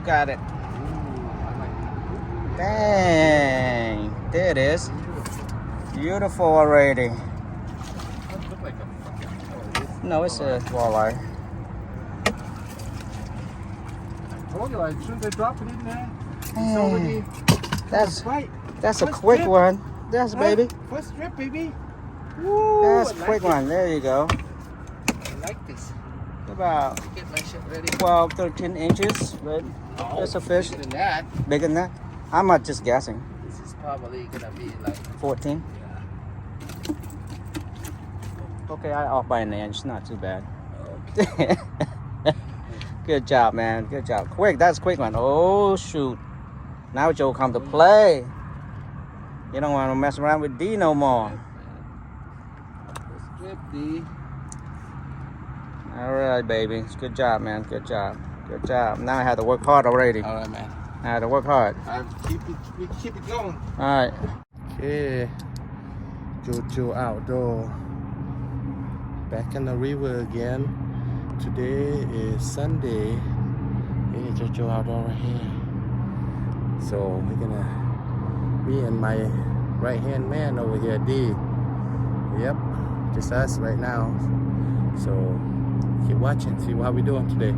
got it. Dang. There it is. Beautiful already. Look like a fucking... No, it's a walleye. I told you, shouldn't they drop it in there? It's already... That's a quick one. That's baby. First strip, baby. Woo, that's a quick one. There you go. I like this. About Get my shit ready. 12, 13 inches. But that's a fish. Bigger than that. Bigger than that? I'm not just guessing. This is probably gonna be like 14? Yeah. Okay, I off by an inch. Not too bad. Okay. Good job, man. Good job. Quick. That's a quick one. Oh, shoot. Now Joe come to play. You don't want to mess around with D no more. Strip D. All right, baby. Good job, man. Good job. Good job. Now I have to work hard already. All right, man. I have to work hard. We keep it going. All right. Okay. Jojo outdoor. Back in the river again. Today is Sunday. Hey, Jojo outdoor right here. So we're gonna, me and my right hand man over here, D. Yep, just us right now. So keep watching, see how we doing today.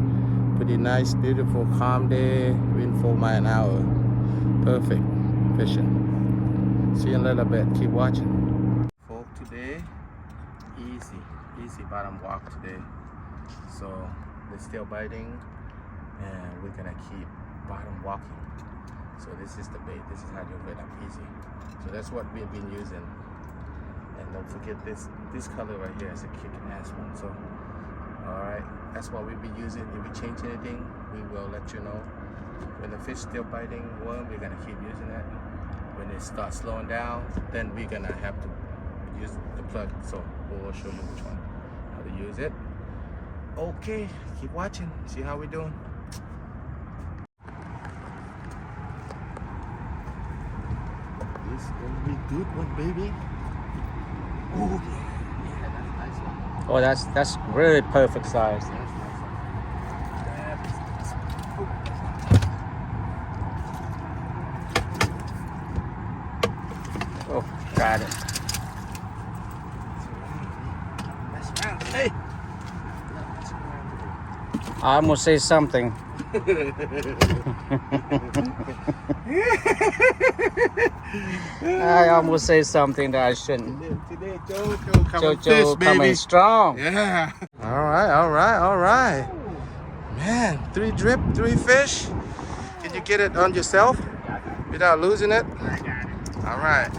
Pretty nice, beautiful, calm day. Wind 4 miles an hour. Perfect fishing. See you in a little bit. Keep watching. For today, easy bottom walk today. So they're still biting, and we're gonna keep bottom walking. So this is the bait. This is how you get up easy. So that's what we've been using. And don't forget this color right here is a kicking ass one. So alright, that's what we'll be using. If we change anything, we will let you know. When the fish still biting one, we're gonna keep using it. When it starts slowing down, then we're gonna have to use the plug. So we'll show you which one, how to use it. Okay, keep watching, see how we're doing. This gonna be good one, baby. Oh yeah, that's a nice one. Oh, that's really perfect size. Oh, got it. Hey. I almost say something. I almost say something that I shouldn't. Today, Jojo Jojo coming strong. Yeah. All right. Man, 3 drip, 3 fish. Can you get it on yourself without losing it? I got it. All right.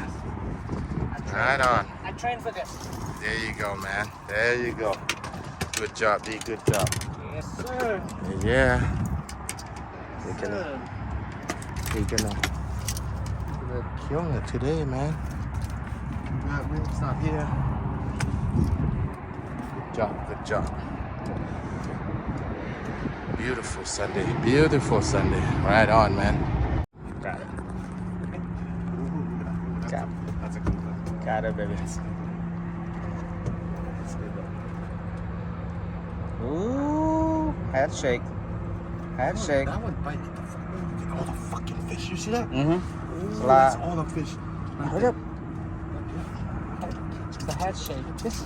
Right on. I trained for this. There you go, man. There you go. Good job, D. Good job. Yes, sir. Yeah. We're gonna kill it today, man. Got ribs out here. Good job. Beautiful Sunday. Right on, man. Got it. That's a good one. Got it, baby. Ooh, head shake. Head shake. That one bite. Look at all the fucking fish. You see that? Mm-hmm. Oh, that's all the fish. Hold up. It's a head shake. This.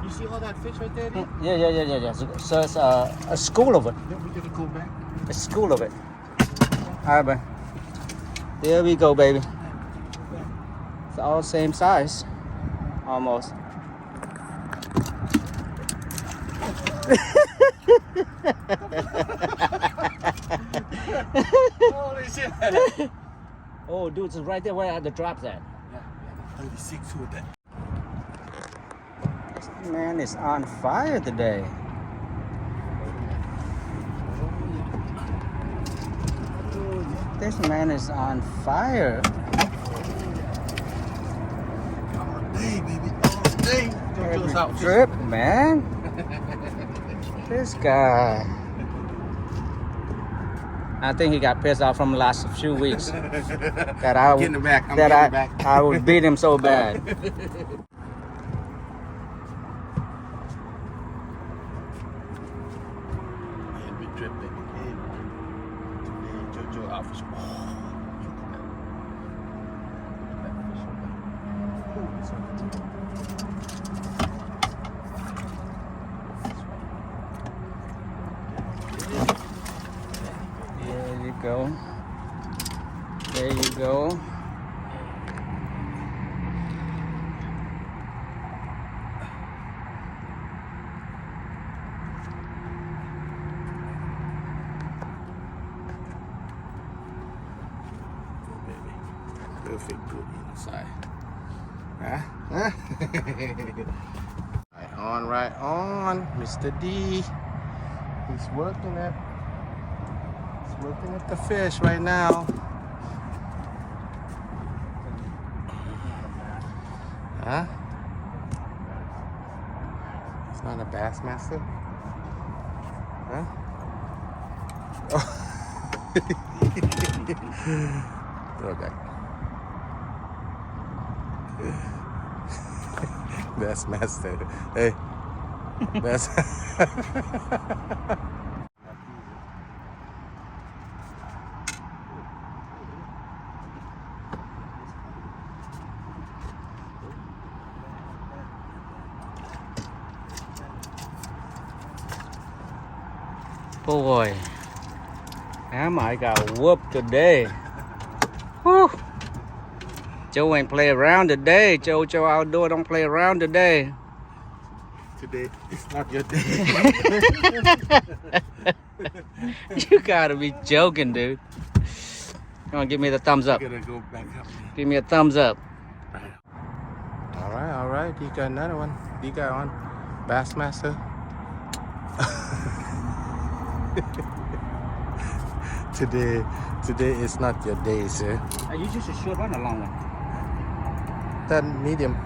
You see all that fish right there? Yeah. So it's a school of it. Yeah, we gotta go back. A school of it. All right, man. There we go, baby. It's all same size, almost. Holy shit! Oh, dude, it's right there where I had to drop that. Yeah, 36 with that. This man is on fire today. This man is on fire. All day, baby. All day. Jojo's out. Trip, man. This guy. I think he got pissed off from the last few weeks. That I Getting back. I'm that getting back. I would beat him so bad. Heavy drip, baby. show our fish. Oh, look at that. That fish over there. Oh, this one. There you go. There you go. Perfect, good inside. Huh? Huh? Right on, Mr. D. He's working at the fish right now. Huh? It's not a bass master? Huh? Oh. Okay. Bass master. Hey. Bass. Boy, I might got whooped today. Whew. Joe ain't play around today. Joe outdoor don't play around today. Today it's not your day. You gotta be joking, dude. Come on, give me the thumbs up. You gotta go back up. Give me a thumbs up. All right. You got another one. You got one. Bassmaster. Today is not your day, sir. Are you just a short one or long one? That medium.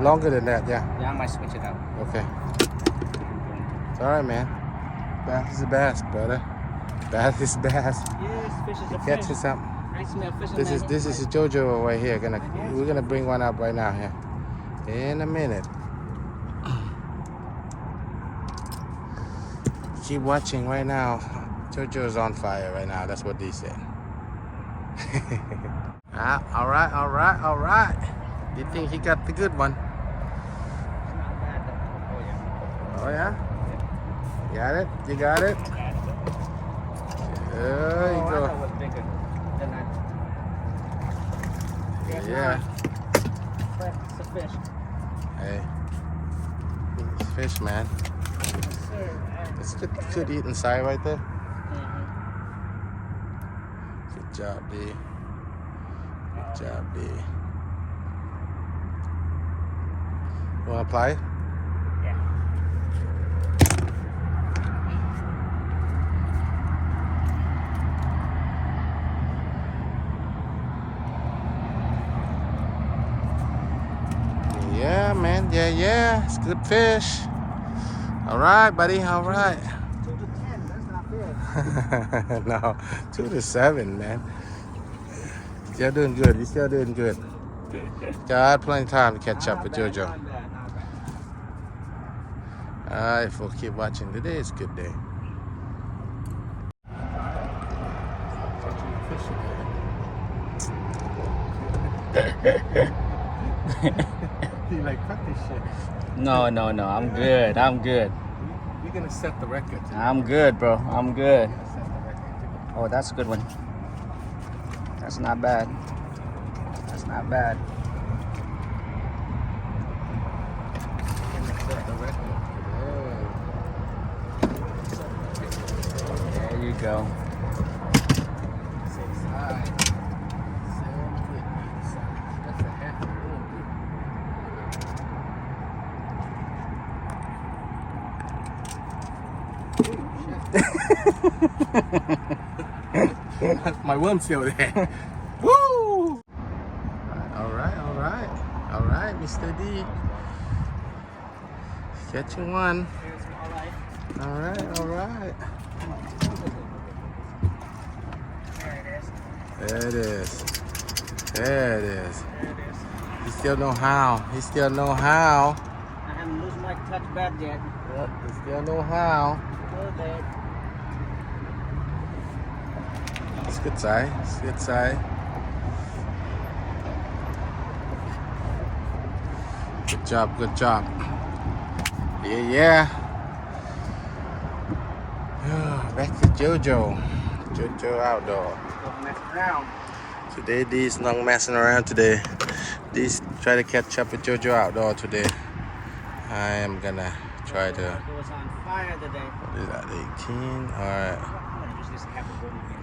Longer than that, yeah. Yeah, I might switch it out. Okay. It's all right, man. Bass is a bass, brother. Bass is bass. Yes, fish is a Catch fish. you something. I smell fish. This is a JoJo right here. We're gonna bring one up right now here. In a minute. Keep watching right now. JoJo's on fire right now. That's what they said. All right. You think he got the good one? Oh yeah? Got it? You got it? There you go. Yeah. It's a fish. Hey. It's fish, man. It's good eating side right there. Good job, D. Good job, D. You wanna apply it? Yeah, man. Yeah. It's good fish. All right, buddy. All right. 2 to 10. That's not fair. No, 2 to 7, man. Still doing good. You're still doing good. Got plenty of time to catch up with JoJo. All right, folks, keep watching. Today is a good day. You like cut this shit? No. I'm good. We're gonna set the record. I'm good, bro. I'm good. Oh, that's a good one. That's not bad. That's not bad. We're gonna set the record today. There you go. My worm's still there. Woo! All right, Mr. D. Catching one. All right. There it is. He still know how. I haven't lose my touch back yet. Yep, he still know how. Good, babe. It's good size. It's good size. Good job. Good job. Yeah. Back to Jojo outdoor. Today these not messing around today. These try to catch up with Jojo outdoor today. I am gonna try to. It was on fire today. What is that? 18. All right.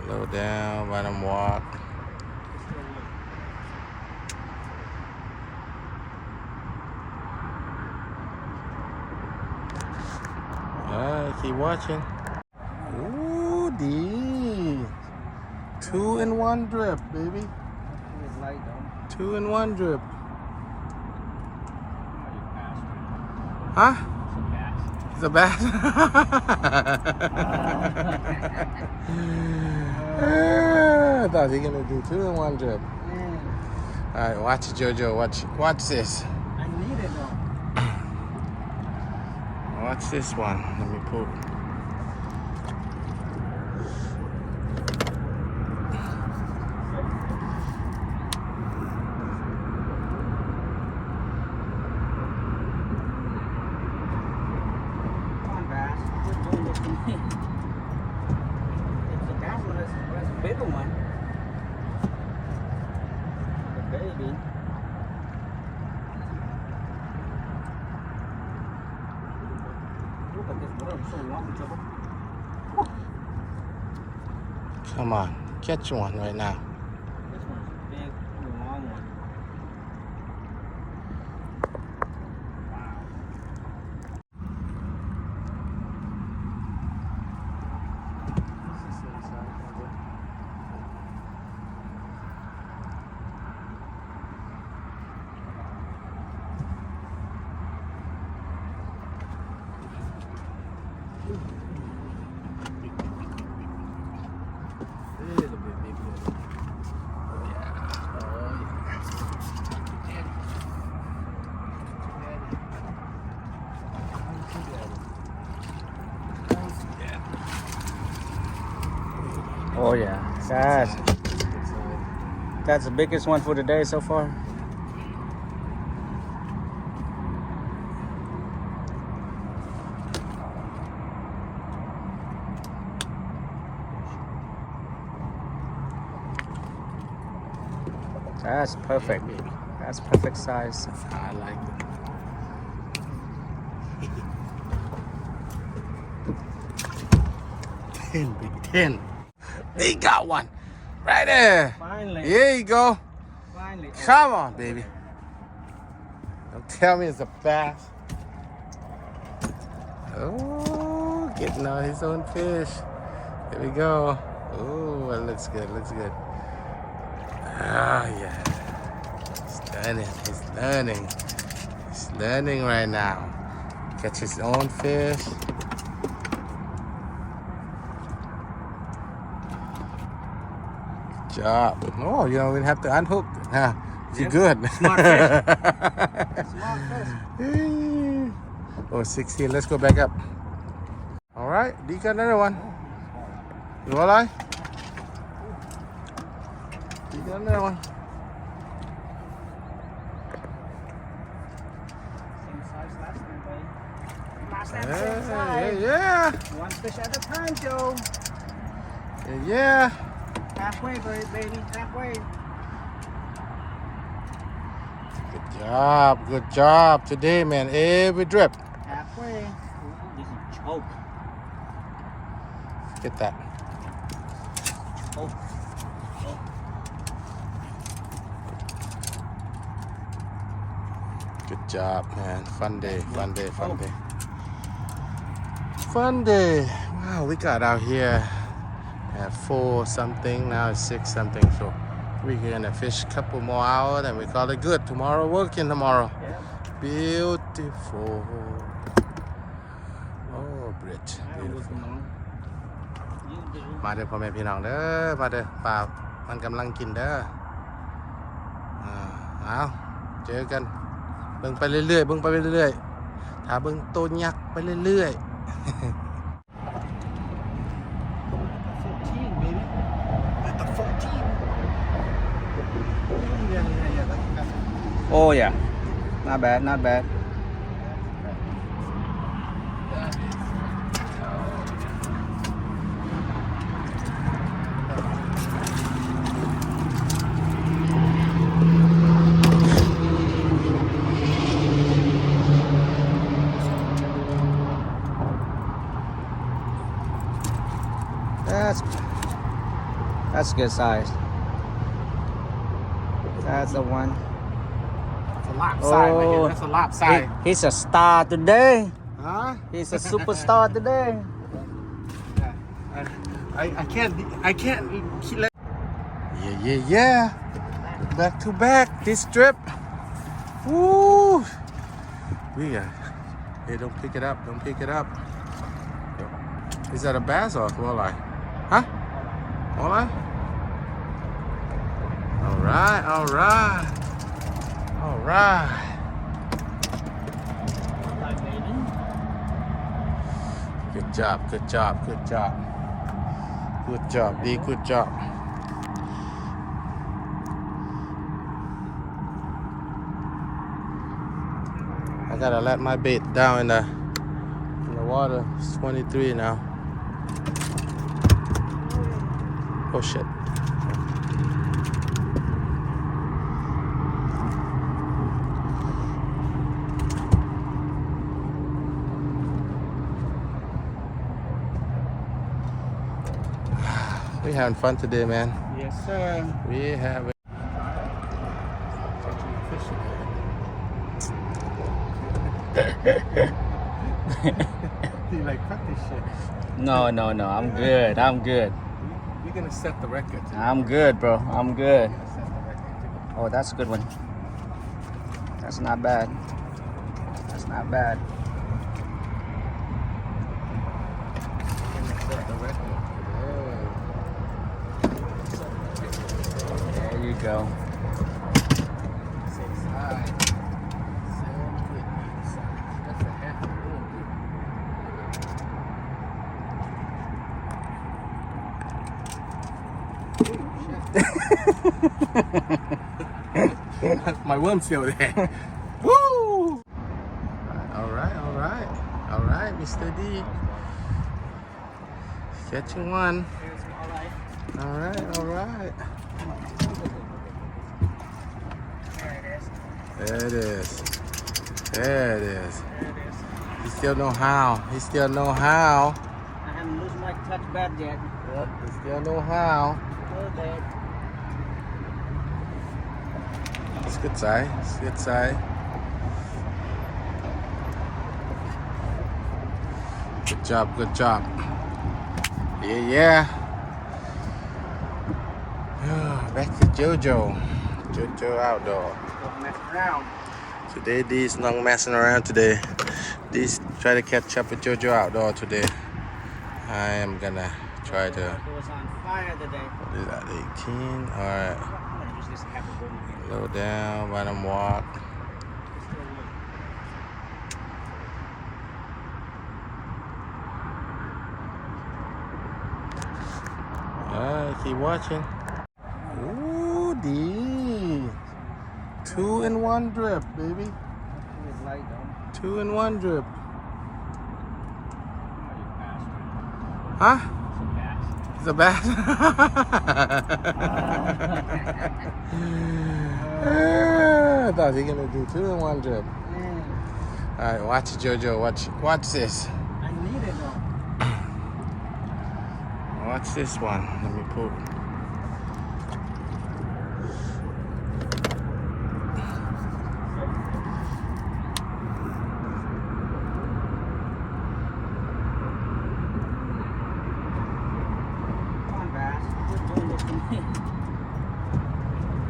Low down. Bottom walk. Alright, keep watching. Ooh, D. 2-in-1 drip, baby. 2-in-1 drip. Huh? It's a bass. I thought he gonna do 2-in-1 drip. Alright, watch it, Jojo. Watch this. I need it though. Watch this one. Let me pull. Come on, bass. Quit doing this to me. It's the bass one. That's the bigger one. The baby. Look at this water. So long, trouble. Come on, catch one right now. This one's big, long one. Wow. This is inside. Little bit big one. Oh yeah. Oh yeah. Oh yeah. That's the biggest one for the day so far. That's perfect. That's perfect size. I like it. 10, big 10. They got one. Right there. Finally. Here you go. Finally. Come on, baby. Don't tell me it's a bass. Oh, getting on his own fish. Here we go. Oh, it looks good. Looks good. Oh, yeah. He's learning. He's learning. He's learning right now. Catch his own fish. Good job. Oh, you don't even have to unhook. Huh? You're good. Smart fish. Smart fish. Oh, 16. Let's go back up. All right. D got another one. You walleye? You got another one. Same size last time, buddy. Last time, Yeah, same size. yeah, One fish at a time, Joe. yeah. Halfway, baby. Halfway. Good job today, man. Every drip. Halfway. Ooh, this is choke. Get that. Choke. Good job, man. Fun day, fun day, fun day. Fun day. Wow, we got out here at 4 something. Now it's 6 something. So we're gonna fish a couple more hours and we call it good. Tomorrow working tomorrow. Yeah. Beautiful. Oh, bridge. Beautiful. มาเด้อพ่อแม่พี่น้องเด้อมาเด้อปลามันกำลังกินเด้อเอาเจอกันเบิ่งไปเรื่อยๆเบิ่งไปเรื่อยๆถ้าเบิ่งตัวยักษ์ไปเรื่อยๆ 15, baby. ไม่ต้อง Oh yeah, not bad, not bad. That's good size. That's the one. It's a lopside right here. That's a lopside. He's a star today. Huh? He's a superstar today. I can't let. Yeah. Back to back this trip. Woo! We got. Hey, don't pick it up. Don't pick it up. Is that a bass or a walleye? Huh? Walleye? All right. Good job, D. Good job. I gotta let my bait down in the water. It's 23 now. Oh shit. We having fun today, man. Yes, sir. We have You like fuck this shit. No. I'm good. We're gonna set the record. I'm good, bro. I'm good. Oh, that's a good one. That's not bad. That's not bad. There you go. My worm's still there. Woo! All right, Mr. D. Catching one. All right. There it is. He still know how. I haven't lose my touch bad yet. Yep, he still know how. It's good side. Good job. Yeah. Back to Jojo outdoor. Today D's not messing around today. D's try to catch up with Jojo outdoor today. I am gonna try to. It was on fire today. What is that? 18. All right. Low down, bottom walk. Alright, keep watching. Ooh, D. 2-in-1 drip, baby. 2-in-1 drip. Huh? It's a bass. I thought he was gonna do 2-in-1 drip. Alright, watch it, Jojo. Watch this. I need it though. Watch this one. Let me pull. Come on, bass. Quit doing this to me.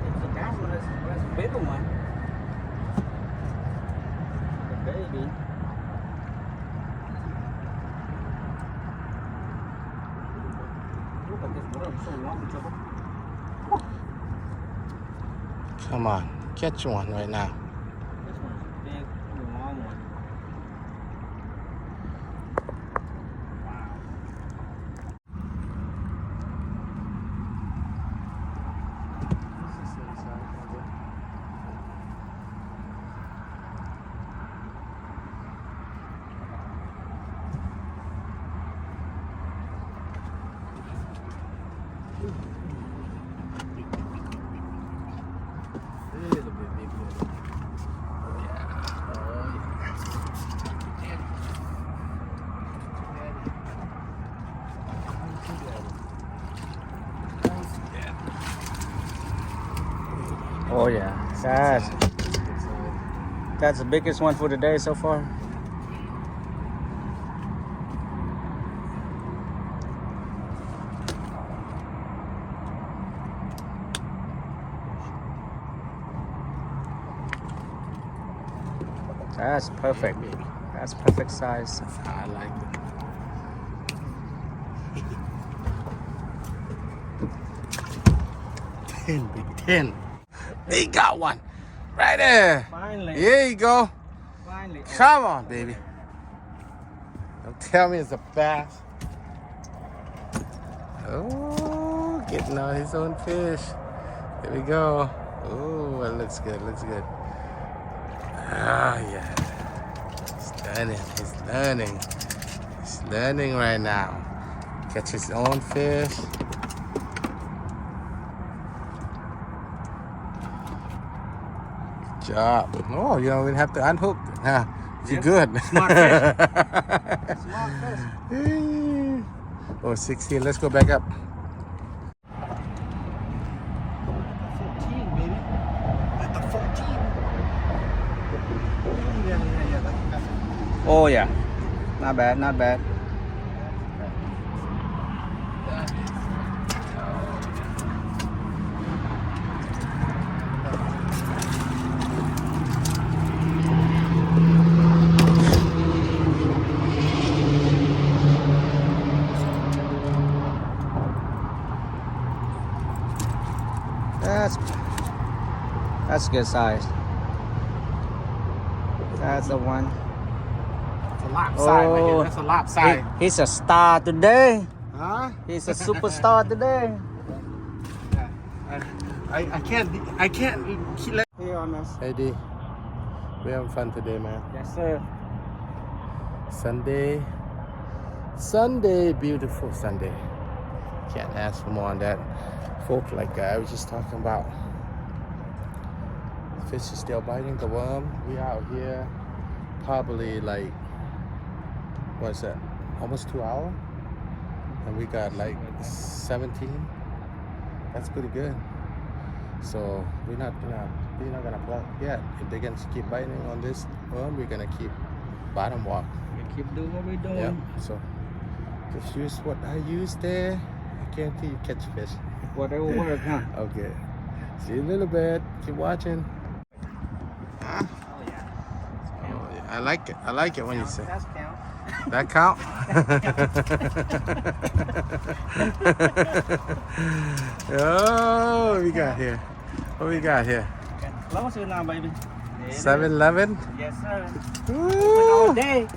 It's the bass one. That's a bigger one. The baby. Come on, catch one right now. This one's big, long one. Wow. Oh yeah, that's the biggest one for the day so far. That's perfect. That's perfect size. I like it. 10, big 10. They got one right there. Finally. Here you go. Finally. Come on, baby. Don't tell me it's a bass. Oh, getting out his own fish. Here we go. Oh, it looks good. Looks good. Ah, yeah. He's learning. He's learning right now. Catch his own fish. Good job. Oh, you don't even have to unhook. You're good. Smart fish. Smart fish. Oh, 16. Let's go back up. 14, baby. At the 14. Oh yeah. Not bad, not bad. That's good size. That's the one. It's a lopside right here. That's a lopside. He's a star today. Huh? He's a superstar today. I can't keep let. Hey, honest. Hey D, we having fun today, man. Yes, sir. Sunday, beautiful Sunday. Can't ask for more on that. Folk like I was just talking about. Fish is still biting the worm. We out here probably like, what's that? Almost 2 hours, and we got like 17. That's pretty good. So we're not gonna pluck yet. If they're gonna keep biting on this worm, we're gonna keep bottom walk. We keep doing what we're doing. Yep. So just use what I use there. I guarantee you catch fish. Whatever work, huh? Okay. See you in a little bit. Keep watching. Huh? Oh yeah. Oh, yeah. I like it. I like it when you say. That's count. That count? Oh, what we got here? What we got here? Closer now, baby. 7-Eleven? Yes, sir. Woo! All day.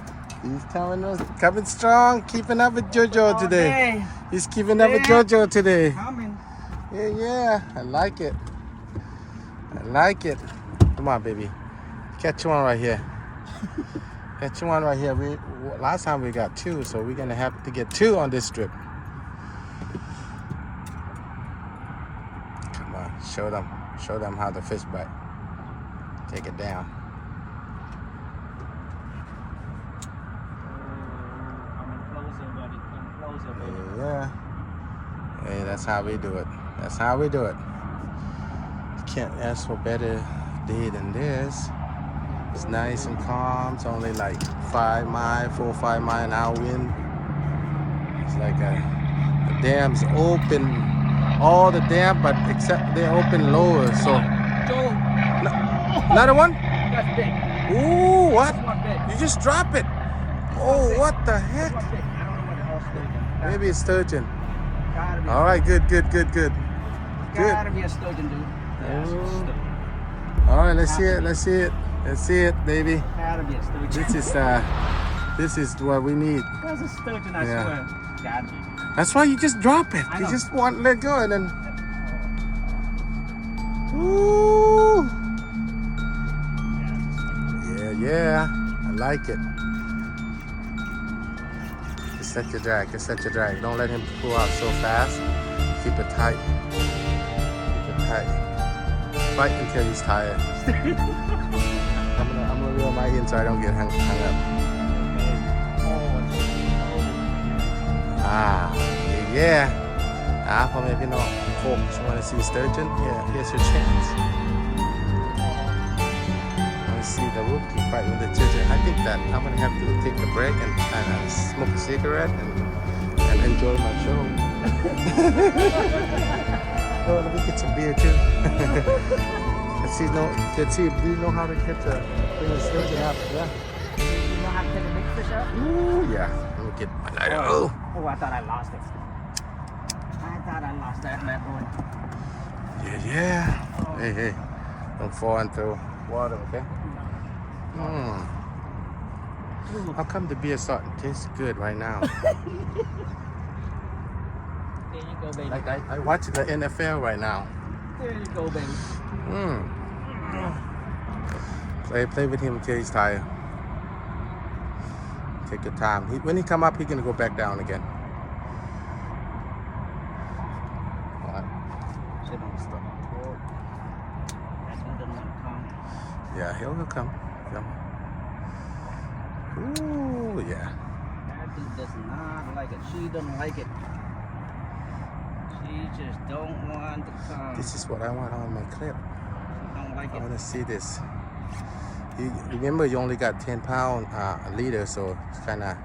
He's coming strong, keeping up with JoJo All today. day. He's keeping up with JoJo today. Coming. Yeah, I like it. I like it. Come on, baby. Catch one right here. Catch one right here. Last time we got 2, so we're gonna have to get 2 on this strip. Come on, show them how the fish bite. Take it down. Coming closer, buddy. Coming closer, baby. Yeah. Hey, that's how we do it. That's how we do it. Can't ask for better day than this. It's nice and calm. It's only like 4 or 5 mile an hour wind. It's like the dam's open, all the dam, but except they're open lower. So another one? That's big. Ooh, what? That's one big. You just drop it. Oh, what the heck? That's one big. I don't know what the hell's sturgeon. Maybe it's sturgeon. Gotta be. All right, good. Gotta be a sturgeon, dude. Yeah, it's a sturgeon. All right, let's see it, baby. Gotta be a sturgeon. This is what we need. That's a sturgeon, I Yeah. swear. Gotta be. That's why you just drop it. I You know. just want to let go and then. Ooh. Yeah. I like it. Just set your drag. Don't let him pull out so fast. Keep it tight. Fight until he's tired. I'm gonna reel my in so I don't get hung up. Yeah. พ่อแม่พี่น้อง folks want to see sturgeon? Yeah, here's your chance. see the rookie fight with the children. I think that I'm gonna have to take a break and smoke a cigarette and enjoy my show. Oh, let me get some beer too. Let's see, do you know how to catch a sturgeon up? Yeah. You know how to take a big fish up? Ooh, yeah. Let me get my lighter. Oh. Oh, I thought I lost it. I thought I lost that bad boy. Yeah. Oh. Hey. Don't fall into water, okay? How come the beer starting to taste good right now? There you go, baby. Like I watch the NFL right now. There you go, baby. Play with him until he's tired. Take your time. When he come up, he's gonna go back down again. Sit on the stomach. That's one doesn't want to come. Yeah, he'll come. Ooh, yeah. That dude does not like it. She doesn't like it. She just don't want to come. This is what I want on my clip. She don't like I it. want to see this. Remember, you only got 10-pound leader, so it's kind of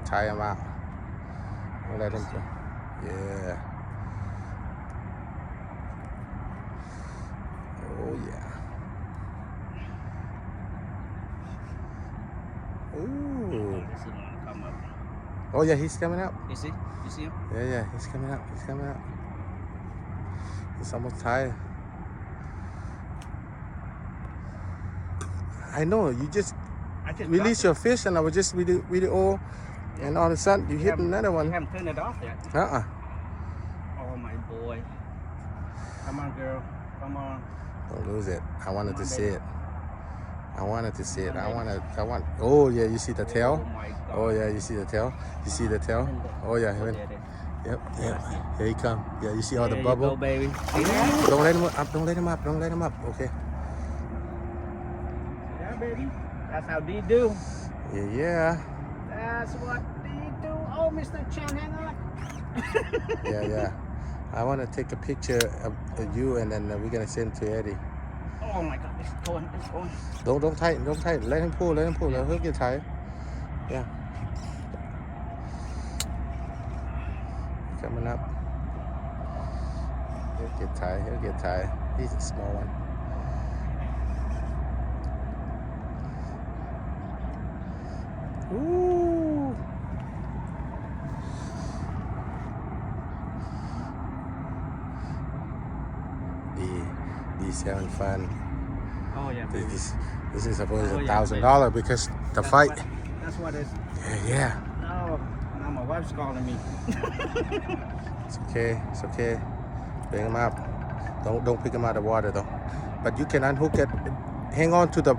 tie him out. Don't let him go. Yeah. Oh yeah. Ooh. This is gonna come up. Oh yeah, he's coming up. You see? You see him? Yeah, he's coming up. He's coming up. He's almost tired. I know, you just release your fish and I was just with it all, and all of a sudden you hit another one. You haven't turned it off yet. Oh my boy. Come on, girl. Come on. Don't lose it. I wanted to see it. I wanted to see it. I want. Oh yeah, you see the tail? Oh my God. Oh yeah, you see the tail? You see the tail? Oh yeah. Yep. Here he come. Yeah, you see all the bubble? Go, baby. See that? Don't let him up. Don't let him up. Don't let him up. Okay. Yeah, baby. That's how D do. Yeah. That's what D do. Oh, Mr. Chan, hang on. Yeah. I want to take a picture of you, and then we're gonna send to Eddie. Oh my God, it's going. Don't tighten. Let him pull. He'll get tired. Yeah. Coming up. He'll get tired. He's a small one. Ooh. He's having fun. Oh yeah, baby. This is supposed to be $1,000 because the fight. That's what it is. Yeah. No, now my wife's calling me. It's okay. Bring him up. Don't pick him out of the water though. But you can unhook it. Hang on to the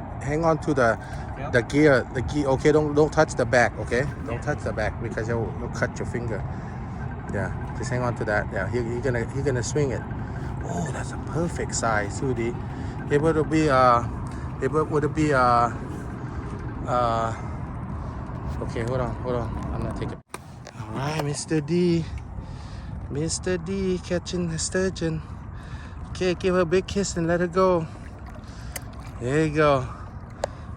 gear. Okay, don't touch the back. Okay, don't touch the back because you'll cut your finger. Yeah, just hang on to that. Yeah, he's gonna swing it. Oh, that's a perfect size, Sudi. It would be okay, hold on. I'm not taking. All right, Mr. D catching the sturgeon. Okay, give her a big kiss and let her go. There you go.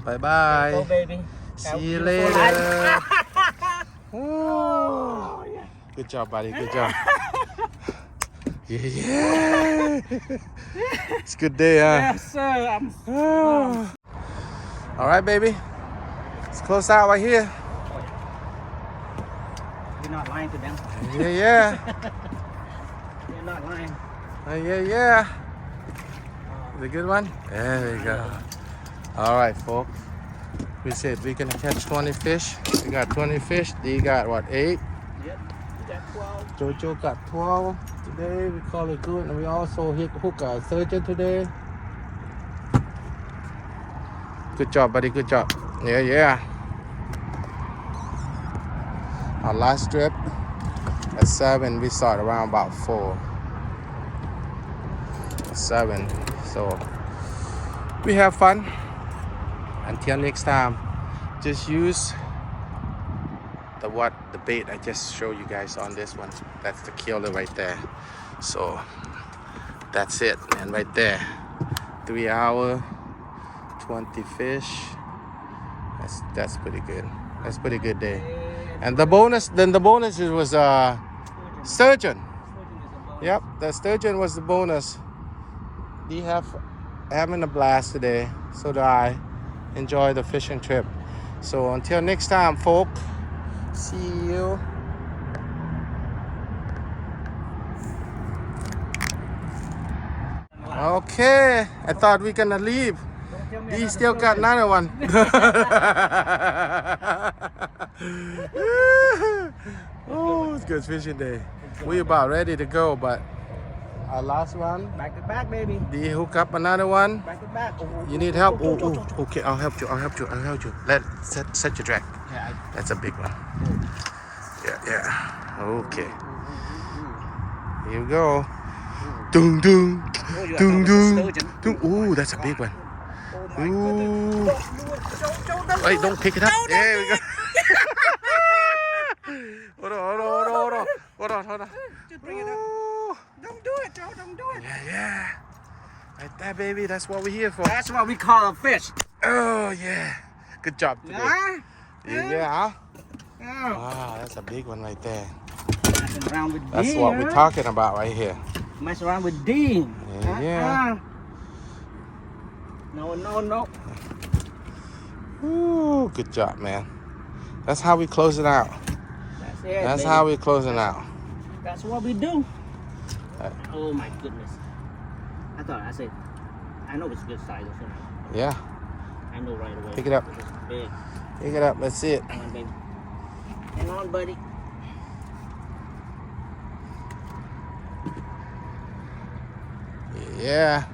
Bye. Go, baby. See you later. Oh, yeah. Good job, buddy. Good job. Yeah. It's a good day, huh? Yes, sir. Oh. All right, baby. Let's close out right here. You're not lying to them. Yeah. You're not lying. Yeah. Is it a good one? There we go. All right, folks. We said we're gonna catch 20 fish. We got 20 fish. They got what, 8? Yep. You got 12. Jojo got 12 today. We call it good, and we also hook a sturgeon today. Good job, buddy. Good job. Yeah. Our last trip at 7, we started around about 4. 7. So we have fun. Until next time, just use the bait I just showed you guys on this one. That's the killer right there. So that's it, and right there, 3 hour, 20 fish. That's pretty good. That's pretty good day. And the bonus was sturgeon. Yep, the sturgeon was the bonus. We having a blast today. So do I. Enjoy the fishing trip. So until next time, folks. See you. Okay, I thought we gonna leave. He still got another one. Oh, it's good fishing day. We about ready to go, but our last one. Back to back, baby. Did you hook up another one? Back to back. You need help? Oh, okay, I'll help you. I'll help you. Set your drag. Yeah. That's a big one. Yeah. Okay. Here we go. Doom, doom, doom, doom, doom. Ooh, that's a big one. Ooh. Wait, don't pick it up. There we go. Hold on. Just bring it up. Don't do it, Joe. Don't do it. Yeah. Right there, baby. That's what we're here for. That's what we call a fish. Oh, yeah. Good job today. Yeah. Oh. Wow, that's a big one right there. Messing around with That's Dean, what we're talking about right here. Mess around with Dean. Yeah. No. Ooh, good job, man. That's how we close it out. That's it. That's baby. how we closing out. That's what we do. Oh my goodness. I said, I know it's good size. Yeah. I know right away. Pick it up. It's big. Pick it up. Let's see it. Hang on, baby. Hang on, buddy. Yeah.